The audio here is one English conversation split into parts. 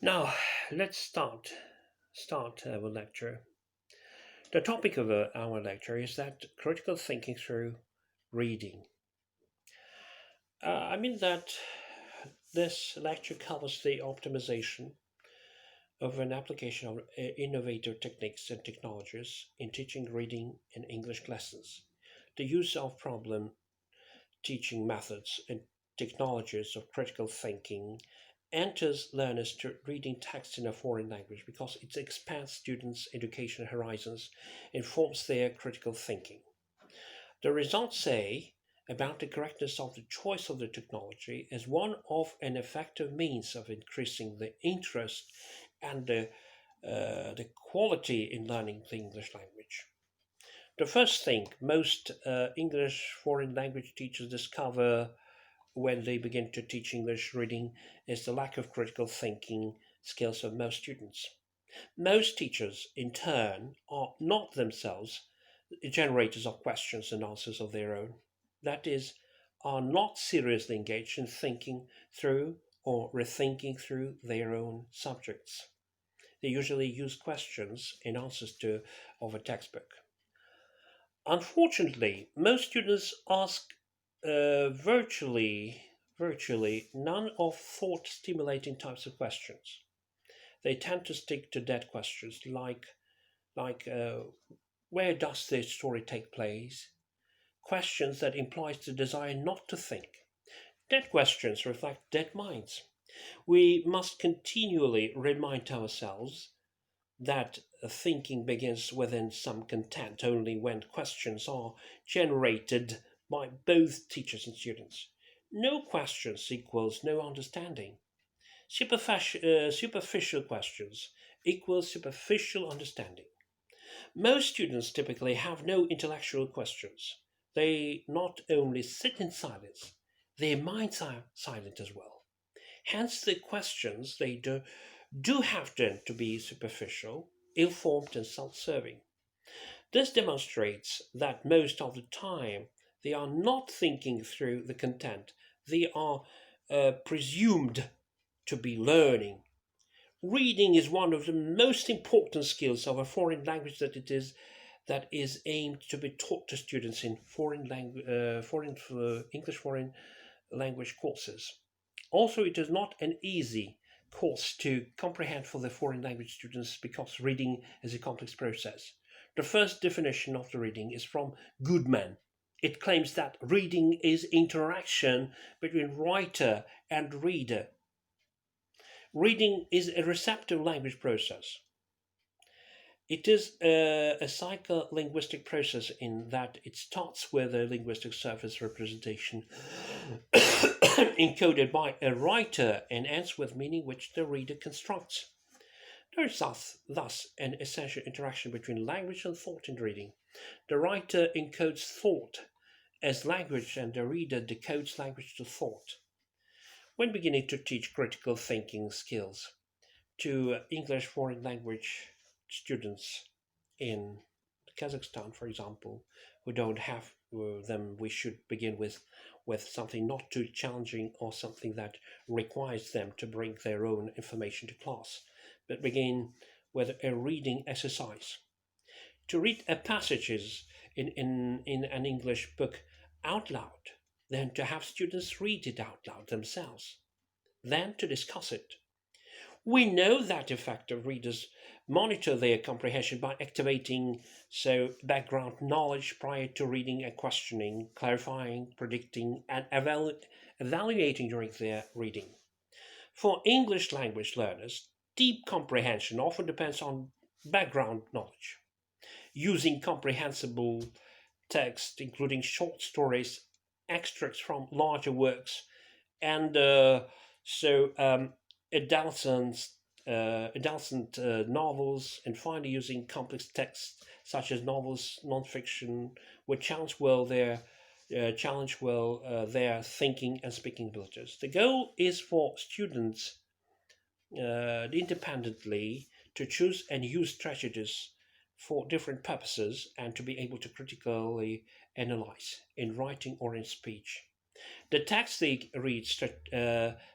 Now, let's start our lecture. The topic of our lecture is that critical thinking through reading. I mean that this lecture covers the optimization of an application of innovative techniques and technologies in teaching reading in English lessons. The use of problem teaching methods and technologies of critical thinking enters learners to reading text in a foreign language because it expands students' educational horizons and forms their critical thinking. The results say about the correctness of the choice of the technology as one of an effective means of increasing the interest and the quality in learning the English language. The first thing most English foreign language teachers discover when they begin to teach English reading is the lack of critical thinking skills of most students. Most teachers, in turn, are not themselves generators of questions and answers of their own. That is, are not seriously engaged in thinking through or rethinking through their own subjects. They usually use questions and answers to of a textbook. Unfortunately, most students ask virtually none of thought stimulating types of questions. They tend to stick to dead questions like where does the story take place? Questions that implies the desire not to think. Dead questions reflect dead minds. We must continually remind ourselves that thinking begins within some content only when questions are generated by both teachers and students. No questions equals no understanding. Superficial questions equals superficial understanding. Most students typically have no intellectual questions. They not only sit in silence, their minds are silent as well. Hence, the questions they do have to be superficial, ill formed, and self serving. This demonstrates that most of the time they are not thinking through the content, they are presumed to be learning. Reading is one of the most important skills of a foreign language that is aimed to be taught to students in foreign English foreign language courses. Also, it is not an easy course to comprehend for the foreign language students because reading is a complex process. The first definition of the reading is from Goodman. It claims that reading is interaction between writer and reader. Reading is a receptive language process. It is a psycholinguistic process in that it starts with a linguistic surface representation encoded by a writer and ends with meaning which the reader constructs. There is thus an essential interaction between language and thought in reading. The writer encodes thought as language and the reader decodes language to thought. When beginning to teach critical thinking skills to English foreign language students in Kazakhstan, for example, who don't have them, we should begin with something not too challenging or something that requires them to bring their own information to class, but begin with a reading exercise. To read a passages in an English book out loud, then to have students read it out loud themselves, then to discuss it. We know that effective readers monitor their comprehension by activating background knowledge prior to reading and questioning, clarifying, predicting, and evaluating during their reading. For English language learners, deep comprehension often depends on background knowledge. Using comprehensible text, including short stories, extracts from larger works, and so adolescent, novels, and finally using complex texts such as novels, nonfiction, which challenge well their thinking and speaking abilities. The goal is for students independently to choose and use strategies for different purposes and to be able to critically analyze in writing or in speech. The text they read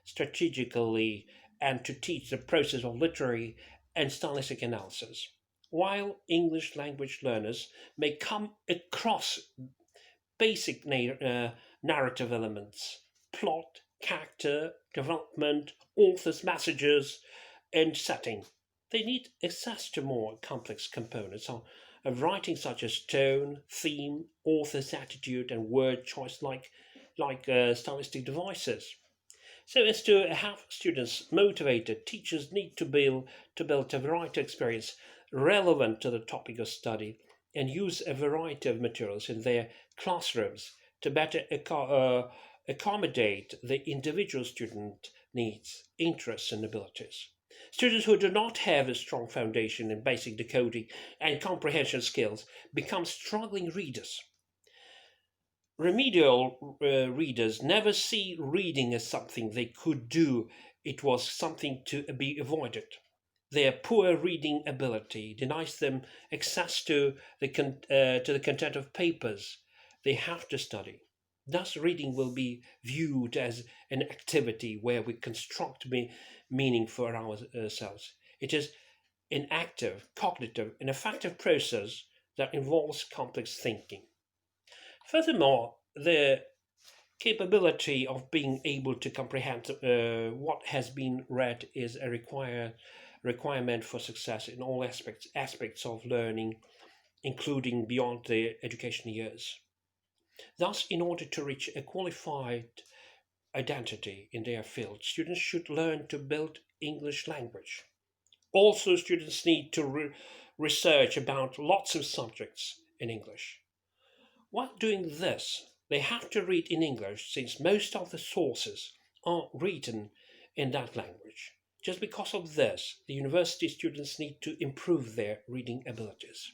strategically and to teach the process of literary and stylistic analysis. While English language learners may come across basic narrative elements, plot, character, development, author's messages, and setting, they need access to more complex components of writing such as tone, theme, author's attitude, and word choice like stylistic devices. So as to have students motivated, teachers need to build a variety of experience relevant to the topic of study and use a variety of materials in their classrooms to better accommodate the individual student needs, interests, and abilities. Students who do not have a strong foundation in basic decoding and comprehension skills become struggling readers. Remedial readers never see reading as something they could do, it was something to be avoided. Their poor reading ability denies them access to the content of papers they have to study. Thus, reading will be viewed as an activity where we construct meaning for ourselves. It is an active, cognitive, and effective process that involves complex thinking. Furthermore, the capability of being able to comprehend what has been read is a requirement for success in all aspects of learning, including beyond the education years. Thus, in order to reach a qualified identity in their field, students should learn to build English language. Also, students need to research about lots of subjects in English. While doing this, they have to read in English since most of the sources are written in that language. Just because of this, the university students need to improve their reading abilities.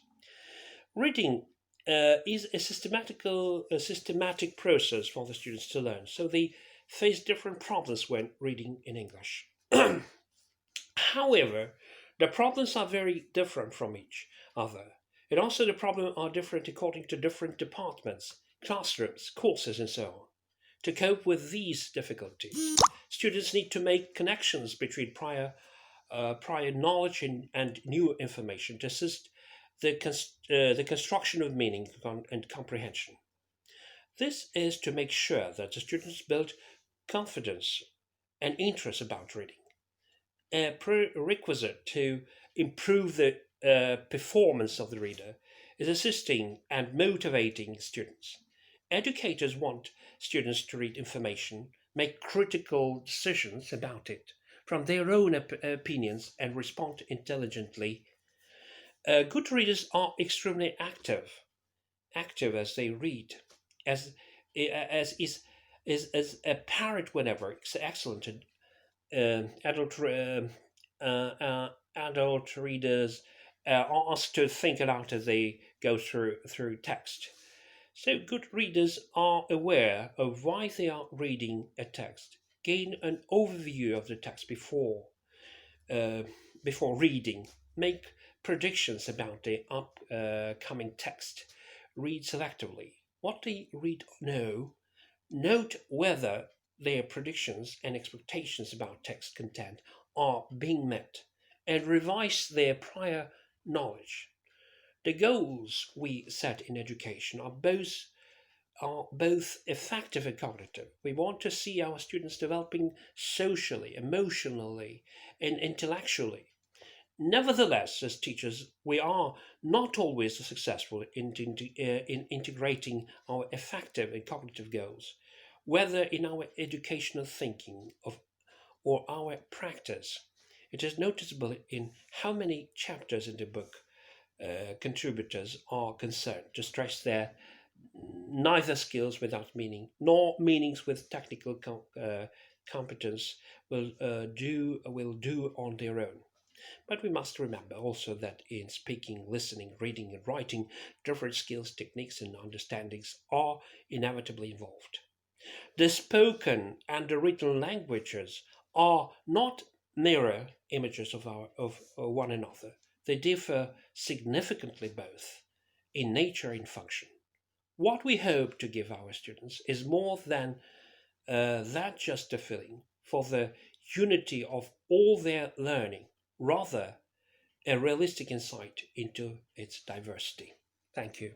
Reading is a systematic process for the students to learn, so they face different problems when reading in English. However, the problems are very different from each other. And also the problems are different according to different departments, classrooms, courses, and so on. To cope with these difficulties, students need to make connections between prior knowledge and new information to assist the construction of meaning and comprehension. This is to make sure that the students build confidence and interest about reading. A prerequisite to improve the performance of the reader is assisting and motivating students. Educators want students to read information, make critical decisions about it from their own opinions, and respond intelligently. Good readers are extremely active as they read, as as apparent whenever excellent adult adult readers are asked to think aloud as they go through text. So good readers are aware of why they are reading a text, gain an overview of the text uh, before reading, make predictions about the upcoming text, read selectively. What they read know, note whether their predictions and expectations about text content are being met, and revise their prior knowledge. The goals we set in education are both effective and cognitive. We want to see our students developing socially, emotionally, and intellectually. Nevertheless, as teachers, we are not always successful in integrating our effective and cognitive goals, whether in our educational thinking or our practice. It is noticeable in how many chapters in the book contributors are concerned to stress their neither skills without meaning nor meanings with technical competence will do on their own. But we must remember also that in speaking, listening, reading, and writing, different skills, techniques, and understandings are inevitably involved. The spoken and the written languages are not mirror images of one another. They differ significantly both in nature and function. What we hope to give our students is more than that just a feeling for the unity of all their learning, rather a realistic insight into its diversity. Thank you.